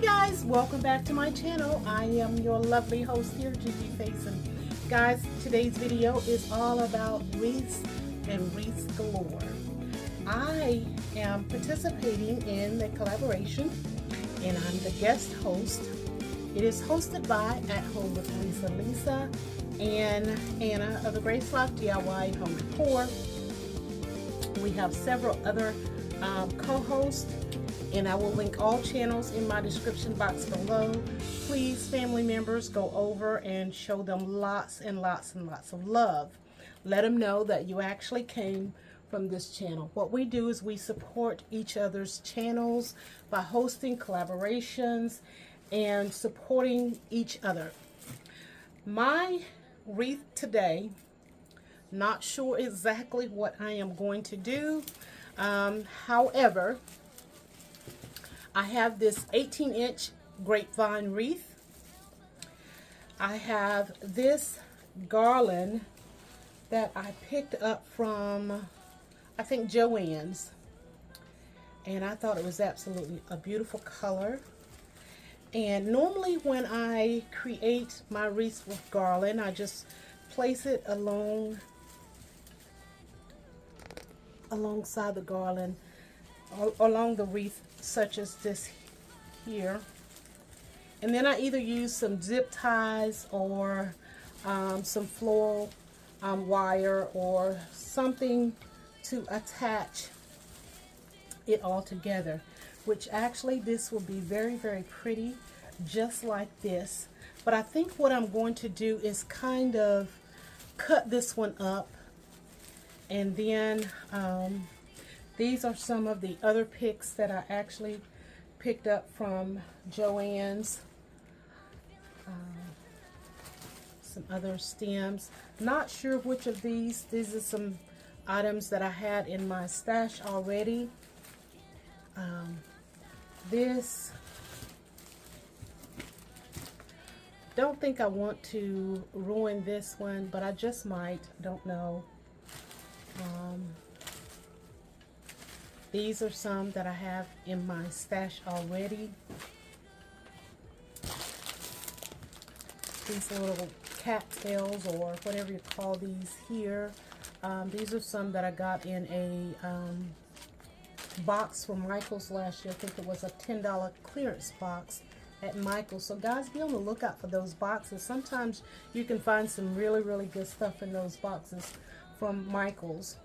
Guys, welcome back to my channel. I am your lovely host here, Faison. Guys, today's video is all about wreaths and wreaths galore. I am participating in the collaboration and I'm the guest host. It is hosted by At Home with Lisa and Anna of the Grace Life DIY Home Decor. We have several other co-hosts, and I will link all channels in my description box below. Please, family members, go over and show them lots and lots and lots of love. Let them know that you actually came from this channel. What we do is we support each other's channels by hosting collaborations and supporting each other. My wreath today, not sure exactly what I am going to do. However, I have this 18-inch grapevine wreath. I have this garland that I picked up from, I think, Joann's. And I thought it was absolutely a beautiful color. And normally when I create my wreath with garland, I just place it alongside the garland, along the wreath, such as this here, and then I either use some zip ties or some floral wire or something to attach it all together, which actually this will be very, very pretty, just like this. But I think what I'm going to do is kind of cut this one up, and then these are some of the other picks that I actually picked up from Joann's. Some other stems. Not sure which of these. These are some items that I had in my stash already. This, don't think I want to ruin this one, but I just might. Don't know. These are some that I have in my stash already. These little cattails, or whatever you call these here. These are some that I got in a box from Michael's last year. I think it was a $10 clearance box at Michael's. So guys, be on the lookout for those boxes. Sometimes you can find some really, really good stuff in those boxes from Michael's.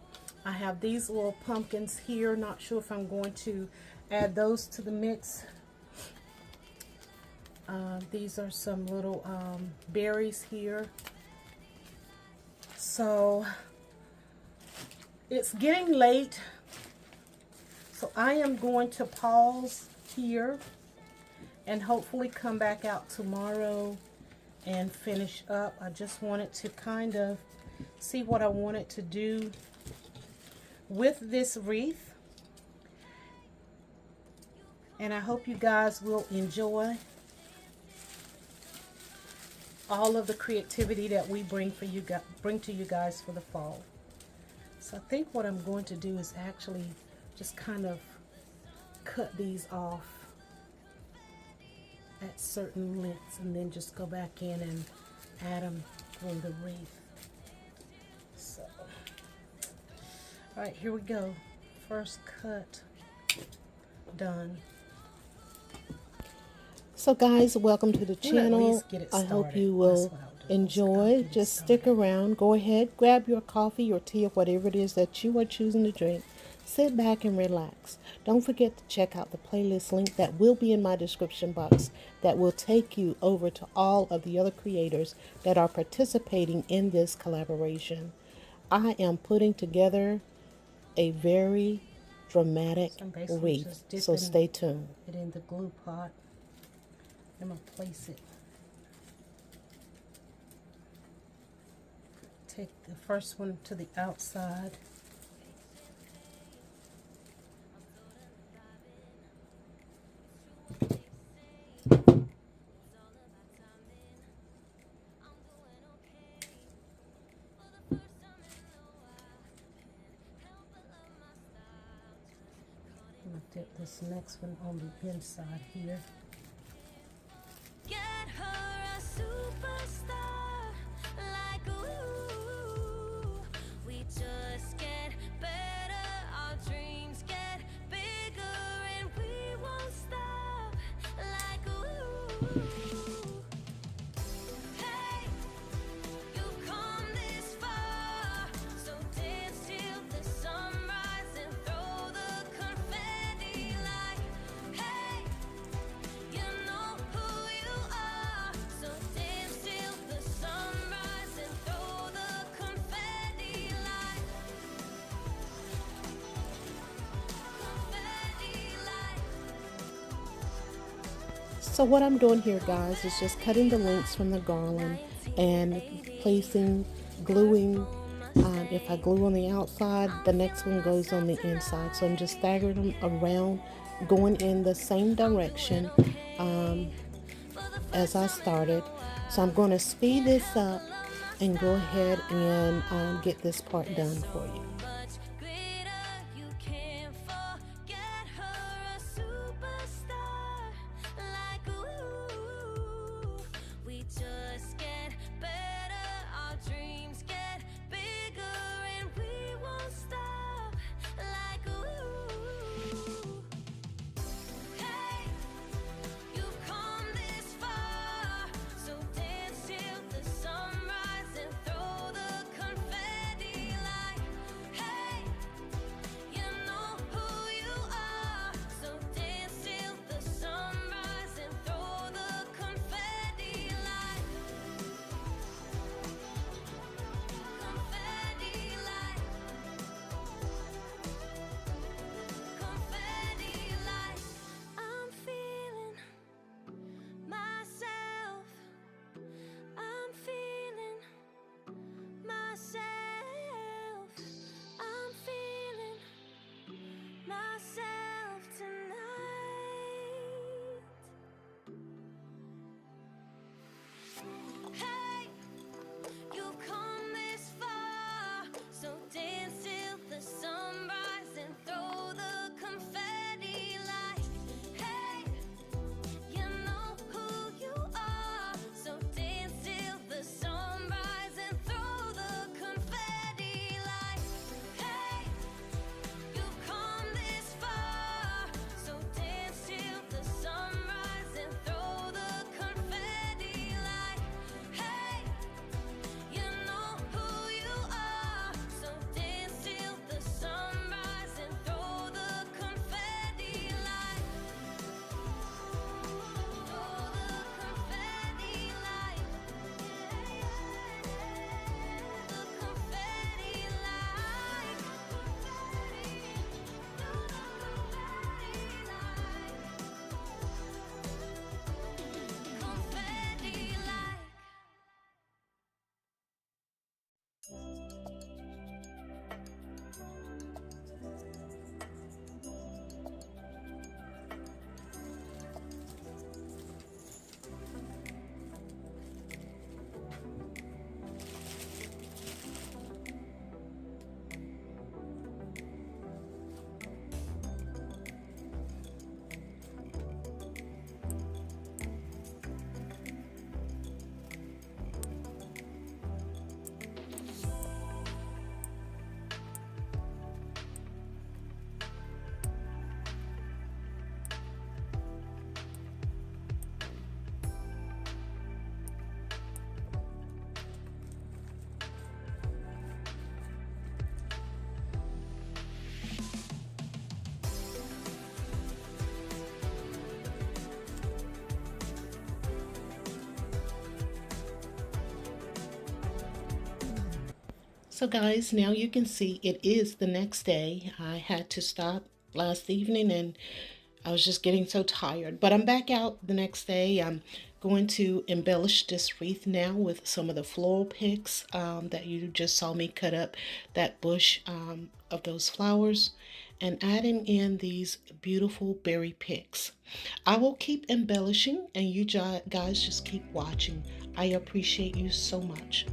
I have these little pumpkins here. Not sure if I'm going to add those to the mix. These are some little berries here. So it's getting late, so I am going to pause here and hopefully come back out tomorrow and finish up. I just wanted to kind of see what I wanted to do with this wreath, and I hope you guys will enjoy all of the creativity that we bring to you guys for the fall. So I think what I'm going to do is actually just kind of cut these off at certain lengths and then just go back in and add them through the wreath. So all right, here we go. First cut done. So guys, welcome to the channel. I hope you will enjoy. Just stick around. Go ahead, grab your coffee or tea or whatever it is that you are choosing to drink. Sit back and relax. Don't forget to check out the playlist link that will be in my description box that will take you over to all of the other creators that are participating in this collaboration. I am putting together a very dramatic wreath, so stay tuned. It in the glue pot. I'm gonna place it. Take the first one to the outside. I'm gonna dip this next one on the inside here. So what I'm doing here, guys, is just cutting the links from the garland and placing, gluing. If I glue on the outside, the next one goes on the inside. So I'm just staggering them around, going in the same direction as I started. So I'm going to speed this up and go ahead and get this part done for you. So guys, now you can see it is the next day. I had to stop last evening and I was just getting so tired. But I'm back out the next day. I'm going to embellish this wreath now with some of the floral picks that you just saw me cut up that bush of those flowers, and adding in these beautiful berry picks. I will keep embellishing and you guys just keep watching. I appreciate you so much.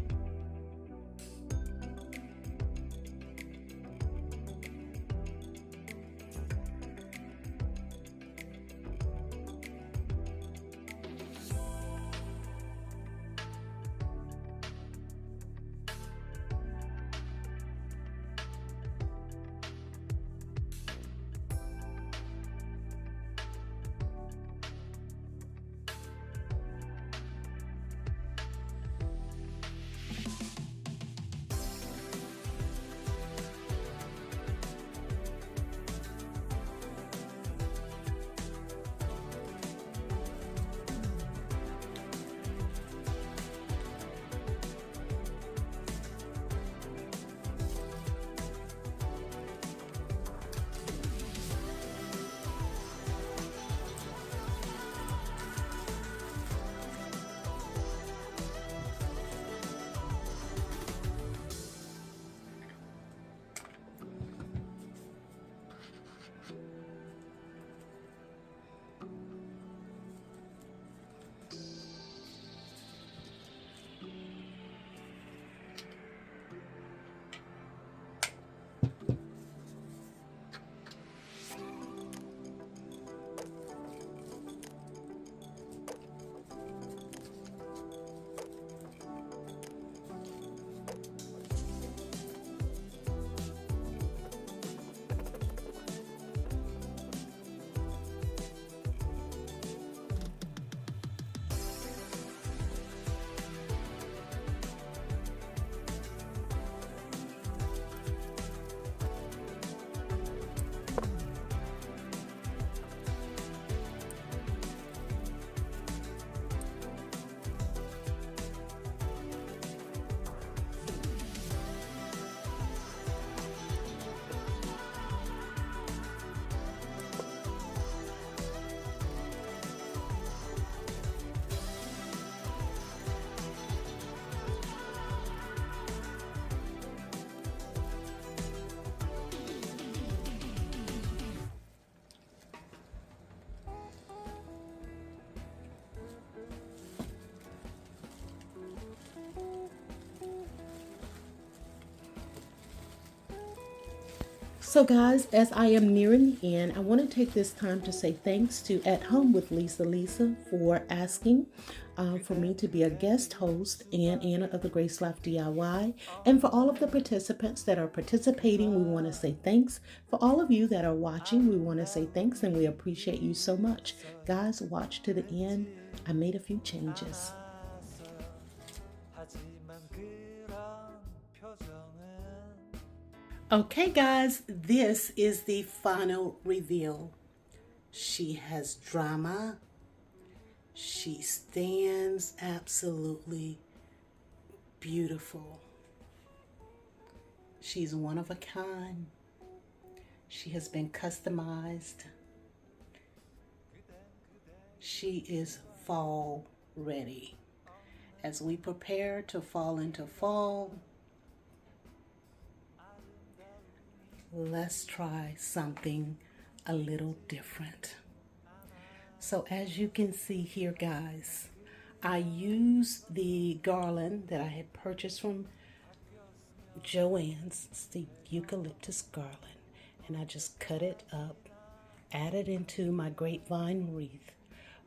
So guys, as I am nearing the end, I want to take this time to say thanks to At Home with Lisa for asking for me to be a guest host, and Anna of the Grace Life DIY. And for all of the participants that are participating, we want to say thanks. For all of you that are watching, we want to say thanks and we appreciate you so much. Guys, watch to the end. I made a few changes. Okay guys, this is the final reveal. She has drama. She stands absolutely beautiful. She's one of a kind. She has been customized. She is fall ready. As we prepare to fall into fall, let's try something a little different. So as you can see here, guys, I use the garland that I had purchased from Joann's. It's the eucalyptus garland, and I just cut it up, added into my grapevine wreath,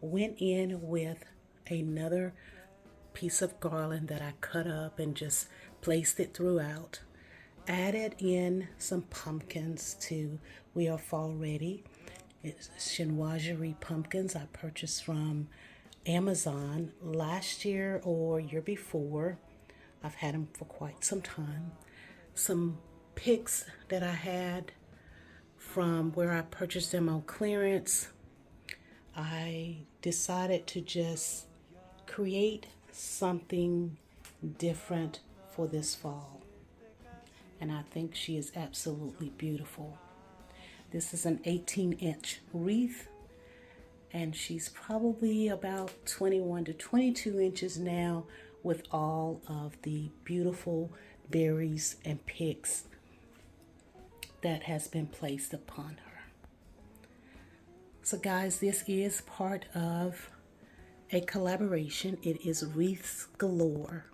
went in with another piece of garland that I cut up and just placed it throughout. Added in some pumpkins to We Are Fall Ready. It's chinoiserie pumpkins I purchased from Amazon last year or year before. I've had them for quite some time. Some picks that I had from where I purchased them on clearance. I decided to just create something different for this fall. And I think she is absolutely beautiful. This is an 18-inch wreath, and she's probably about 21 to 22 inches now with all of the beautiful berries and picks that has been placed upon her. So guys, this is part of a collaboration. It is Wreaths Galore,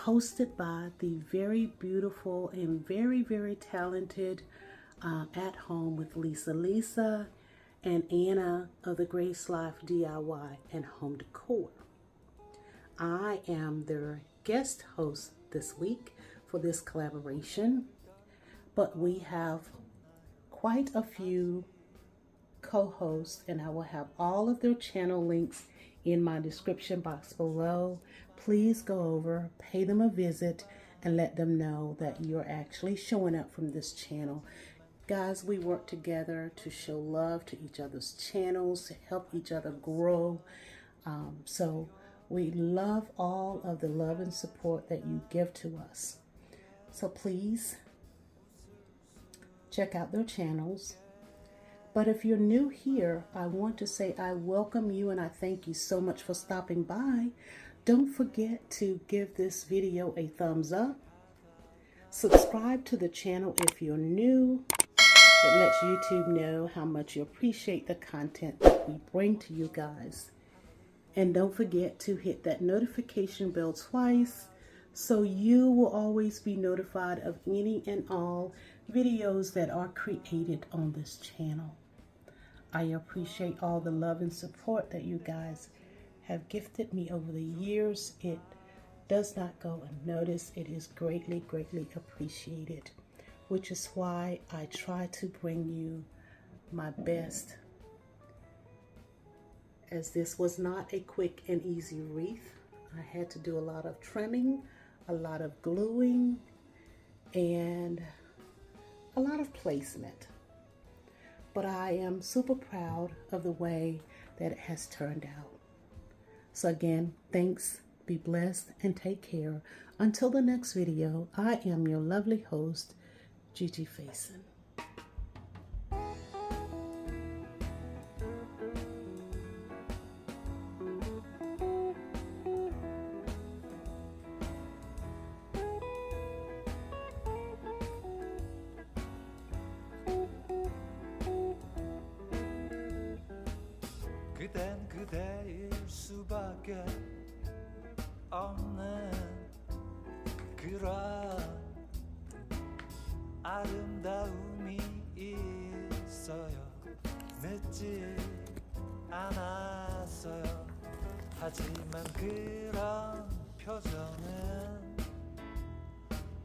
hosted by the very beautiful and very talented At Home with Lisa and Anna of the Grace Life DIY and Home Decor. I am their guest host this week for this collaboration, but we have quite a few co-hosts, and I will have all of their channel links in my description box below. Please go over, pay them a visit, and let them know that you're actually showing up from this channel. Guys, we work together to show love to each other's channels, to help each other grow. So we love all of the love and support that you give to us. So please check out their channels. But if you're new here, I want to say I welcome you and I thank you so much for stopping by. Don't forget to give this video a thumbs up. Subscribe to the channel if you're new. It lets YouTube know how much you appreciate the content that we bring to you guys. And don't forget to hit that notification bell twice so you will always be notified of any and all videos that are created on this channel. I appreciate all the love and support that you guys have gifted me over the years. It does not go unnoticed. It is greatly appreciated, which is why I try to bring you my best. As this was not a quick and easy wreath, I had to do a lot of trimming, a lot of gluing, and a lot of placement. But I am super proud of the way that it has turned out. So again, thanks, be blessed, and take care. Until the next video, I am your lovely host, xoxoxoxostylingwithggfaison. 그댄 그대일 수밖에 없는 그런 아름다움이 있어요. 늦지 않았어요. 하지만 그런 표정은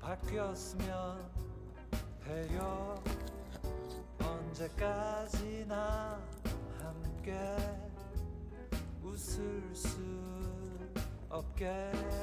바뀌었으면 해요. 언제까지나 함께 웃을 수 없겠지만